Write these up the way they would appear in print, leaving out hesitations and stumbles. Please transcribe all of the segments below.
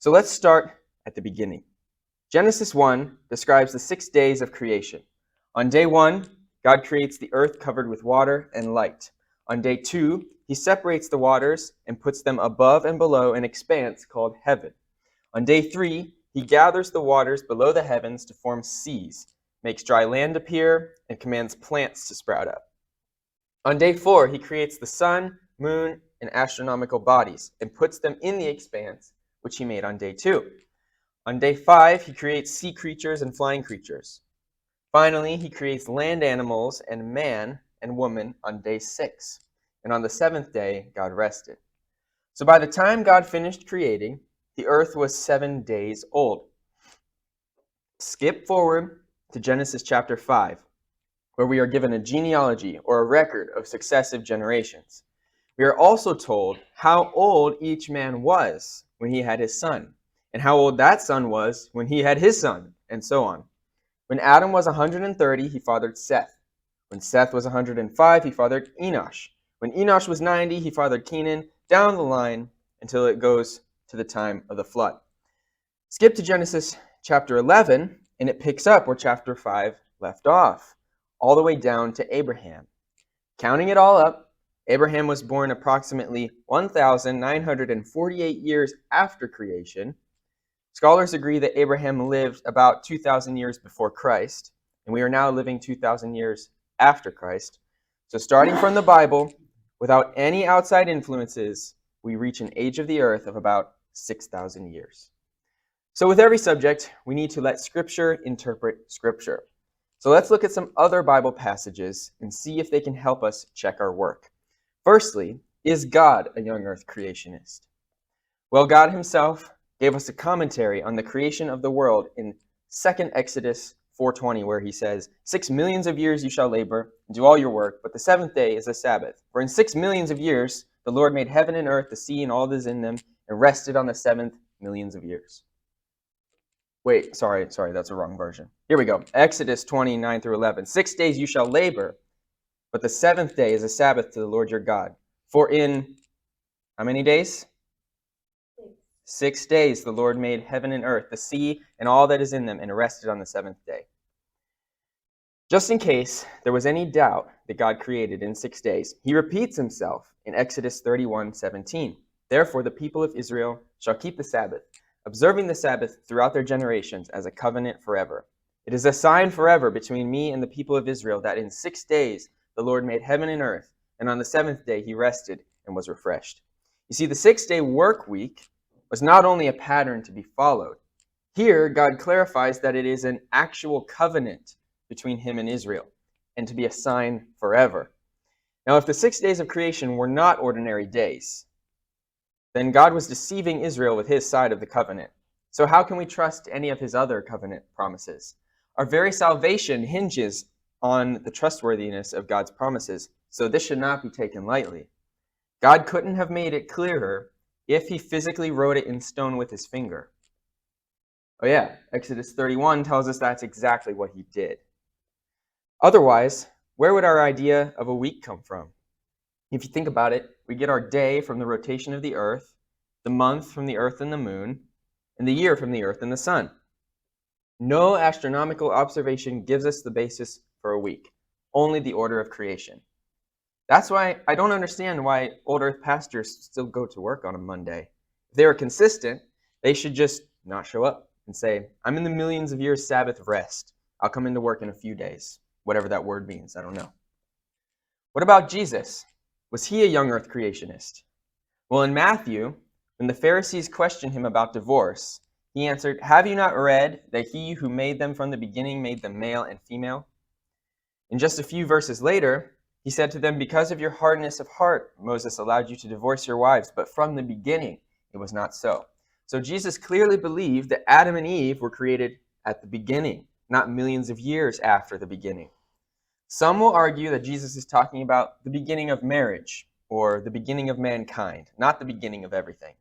So let's start at the beginning. Genesis 1 describes the 6 days of creation. On day 1, God creates the earth covered with water and light. On day 2, he separates the waters and puts them above and below an expanse called heaven. On day 3, he gathers the waters below the heavens to form seas, makes dry land appear, and commands plants to sprout up. On day 4, he creates the sun, moon, and astronomical bodies and puts them in the expanse, which he made on day 2. On day 5, he creates sea creatures and flying creatures. Finally, he creates land animals and man and woman on day 6. And on the 7th day, God rested. So by the time God finished creating, the earth was 7 days old. Skip forward to Genesis chapter 5, where we are given a genealogy or a record of successive generations. We are also told how old each man was when he had his son, and how old that son was when he had his son, and so on. When Adam was 130, he fathered Seth. When Seth was 105, he fathered Enosh. When Enosh was 90, he fathered Kenan, down the line until it goes to the time of the flood. Skip to Genesis chapter 11, and it picks up where chapter 5 left off, all the way down to Abraham. Counting it all up, Abraham was born approximately 1,948 years after creation. Scholars agree that Abraham lived about 2,000 years before Christ, and we are now living 2,000 years after Christ. So starting from the Bible, without any outside influences, we reach an age of the earth of about 6,000 years. So with every subject, we need to let Scripture interpret Scripture. So let's look at some other Bible passages and see if they can help us check our work. Firstly, is God a young earth creationist? Well, God himself gave us a commentary on the creation of the world in 2 Exodus 4:20, where he says, 6 millions of years you shall labor and do all your work, but the 7th day is a Sabbath. For in 6 millions of years the Lord made heaven and earth, the sea and all that is in them, and rested on the 7th millions of years. Wait, sorry, that's a wrong version. Here we go. Exodus 20:9 through 11. 6 days you shall labor, but the 7th day is a Sabbath to the Lord your God. For in how many days? 6 days the Lord made heaven and earth, the sea, and all that is in them, and rested on the 7th day. Just in case there was any doubt that God created in 6 days, he repeats himself in Exodus 31:17. Therefore the people of Israel shall keep the Sabbath, observing the Sabbath throughout their generations as a covenant forever. It is a sign forever between me and the people of Israel that in 6 days the Lord made heaven and earth, and on the 7th day he rested and was refreshed. You see, the 6-day work week was not only a pattern to be followed. Here, God clarifies that it is an actual covenant between him and Israel, and to be a sign forever. Now, if the 6 days of creation were not ordinary days, then God was deceiving Israel with his side of the covenant. So how can we trust any of his other covenant promises? Our very salvation hinges on the trustworthiness of God's promises, so this should not be taken lightly. God couldn't have made it clearer if he physically wrote it in stone with his finger. Oh yeah, Exodus 31 tells us that's exactly what he did. Otherwise, where would our idea of a week come from? If you think about it, we get our day from the rotation of the earth, the month from the earth and the moon, and the year from the earth and the sun. No astronomical observation gives us the basis for a week, only the order of creation. That's why I don't understand why old earth pastors still go to work on a Monday. If they were consistent, they should just not show up and say, I'm in the millions of years Sabbath rest. I'll come into work in a few days. Whatever that word means, I don't know. What about Jesus? Was he a young earth creationist? Well, in Matthew, when the Pharisees questioned him about divorce, he answered, have you not read that he who made them from the beginning made them male and female? And just a few verses later, he said to them, because of your hardness of heart, Moses allowed you to divorce your wives, but from the beginning it was not so. So Jesus clearly believed that Adam and Eve were created at the beginning, not millions of years after the beginning. Some will argue that Jesus is talking about the beginning of marriage, or the beginning of mankind, not the beginning of everything.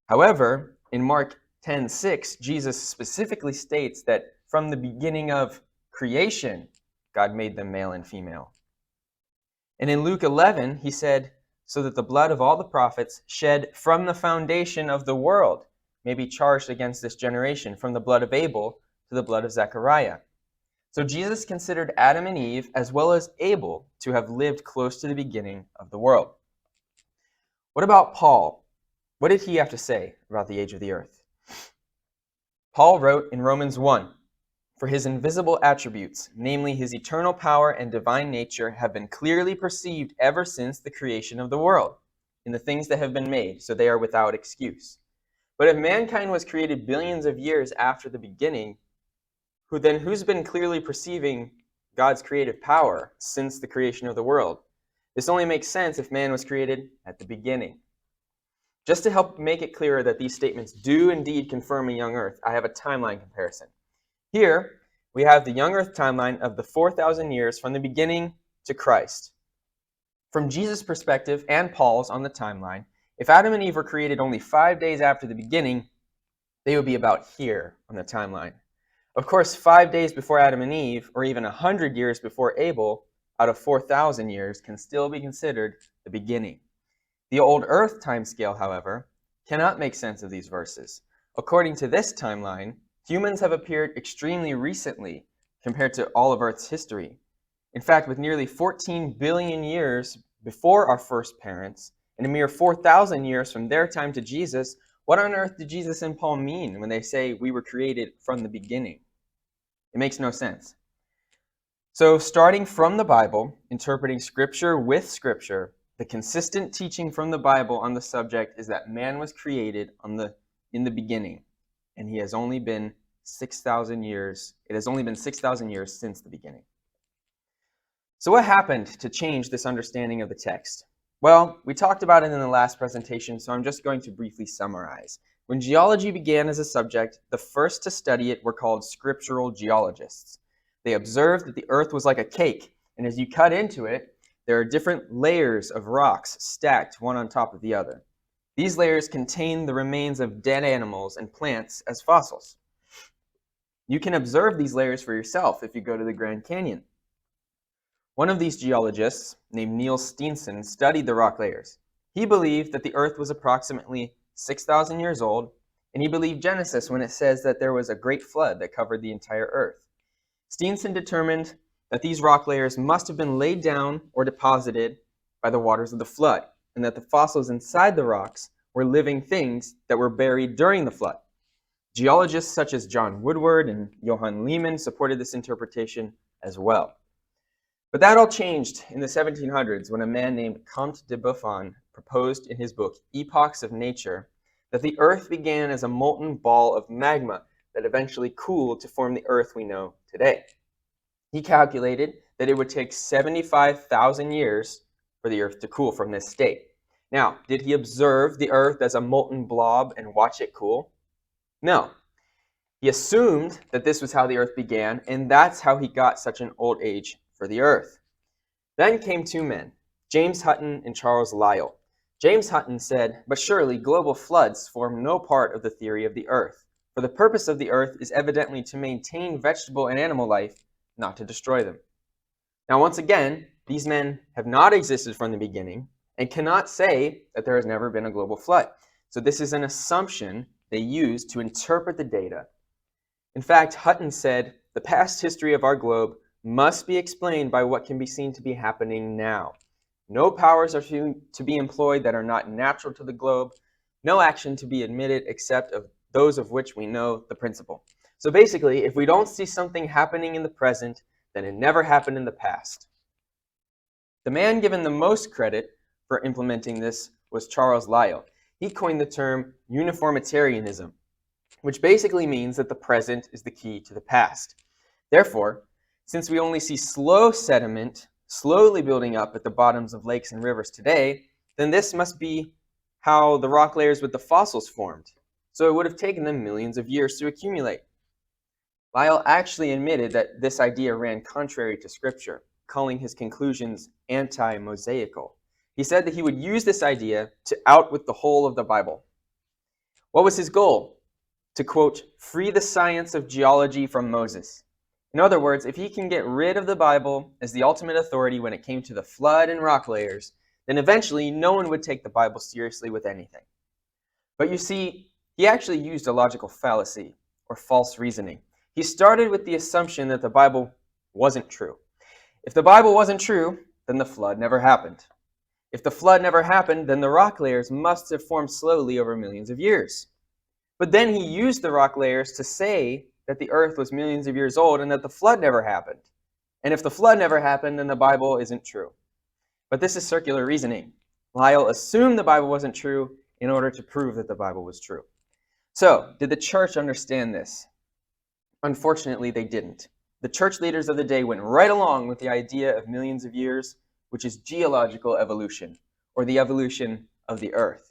However, in Mark 10:6, Jesus specifically states that from the beginning of creation, God made them male and female. And in Luke 11, he said, so that the blood of all the prophets shed from the foundation of the world may be charged against this generation, from the blood of Abel to the blood of Zechariah. So Jesus considered Adam and Eve, as well as Abel, to have lived close to the beginning of the world. What about Paul? What did he have to say about the age of the earth? Paul wrote in Romans 1, "For his invisible attributes, namely his eternal power and divine nature, have been clearly perceived ever since the creation of the world, in the things that have been made, so they are without excuse. But if mankind was created billions of years after the beginning, who's been clearly perceiving God's creative power since the creation of the world? This only makes sense if man was created at the beginning." Just to help make it clearer that these statements do indeed confirm a young earth, I have a timeline comparison. Here, we have the young earth timeline of the 4,000 years from the beginning to Christ. From Jesus' perspective and Paul's on the timeline, if Adam and Eve were created only 5 days after the beginning, they would be about here on the timeline. Of course, 5 days before Adam and Eve, or even 100 years before Abel, out of 4,000 years, can still be considered the beginning. The old earth timescale, however, cannot make sense of these verses. According to this timeline, humans have appeared extremely recently compared to all of Earth's history. In fact, with nearly 14 billion years before our first parents, and a mere 4,000 years from their time to Jesus, what on earth did Jesus and Paul mean when they say we were created from the beginning? It makes no sense. So, starting from the Bible, interpreting Scripture with Scripture, the consistent teaching from the Bible on the subject is that man was created in the beginning, and he has only been 6,000 years. It has only been 6,000 years since the beginning. So what happened to change this understanding of the text? Well, we talked about it in the last presentation, so I'm just going to briefly summarize. When geology began as a subject, the first to study it were called scriptural geologists. They observed that the earth was like a cake, and as you cut into it, there are different layers of rocks stacked one on top of the other. These layers contain the remains of dead animals and plants as fossils. You can observe these layers for yourself if you go to the Grand Canyon. One of these geologists, named Neil Stevenson, studied the rock layers. He believed that the earth was approximately 6,000 years old, and he believed Genesis when it says that there was a great flood that covered the entire earth. Stevenson determined that these rock layers must have been laid down or deposited by the waters of the flood, and that the fossils inside the rocks were living things that were buried during the flood. Geologists such as John Woodward and Johann Lehmann supported this interpretation as well. But that all changed in the 1700s when a man named Comte de Buffon proposed in his book Epochs of Nature that the earth began as a molten ball of magma that eventually cooled to form the earth we know today. He calculated that it would take 75,000 years for the earth to cool from this state. Now, did he observe the earth as a molten blob and watch it cool? No. He assumed that this was how the earth began, and that's how he got such an old age for the earth. Then came two men, James Hutton and Charles Lyle. James Hutton said, "But surely global floods form no part of the theory of the earth, for the purpose of the earth is evidently to maintain vegetable and animal life, not to destroy them." Now, once again, these men have not existed from the beginning and cannot say that there has never been a global flood. So this is an assumption they use to interpret the data. In fact, Hutton said, "The past history of our globe must be explained by what can be seen to be happening now. No powers are to be employed that are not natural to the globe, no action to be admitted except of those of which we know the principle." So basically, if we don't see something happening in the present, then it never happened in the past. The man given the most credit for implementing this was Charles Lyle. He coined the term uniformitarianism, which basically means that the present is the key to the past. Therefore, since we only see slow sediment slowly building up at the bottoms of lakes and rivers today, then this must be how the rock layers with the fossils formed. So it would have taken them millions of years to accumulate. Lyle actually admitted that this idea ran contrary to Scripture, calling his conclusions AntiMosaical. He said that he would use this idea to outwit the whole of the Bible. What was his goal? To, quote, free the science of geology from Moses. In other words, if he can get rid of the Bible as the ultimate authority when it came to the flood and rock layers, then eventually no one would take the Bible seriously with anything. But you see, He actually used a logical fallacy, or false reasoning. He started with the assumption that the Bible wasn't true. If the Bible wasn't true, then the flood never happened. If the flood never happened, then the rock layers must have formed slowly over millions of years. But then he used the rock layers to say that the earth was millions of years old and that the flood never happened. And if the flood never happened, then the Bible isn't true. But this is circular reasoning. Lyle assumed the Bible wasn't true in order to prove that the Bible was true. So, did the church understand this? Unfortunately, they didn't. The church leaders of the day went right along with the idea of millions of years, which is geological evolution, or the evolution of the earth.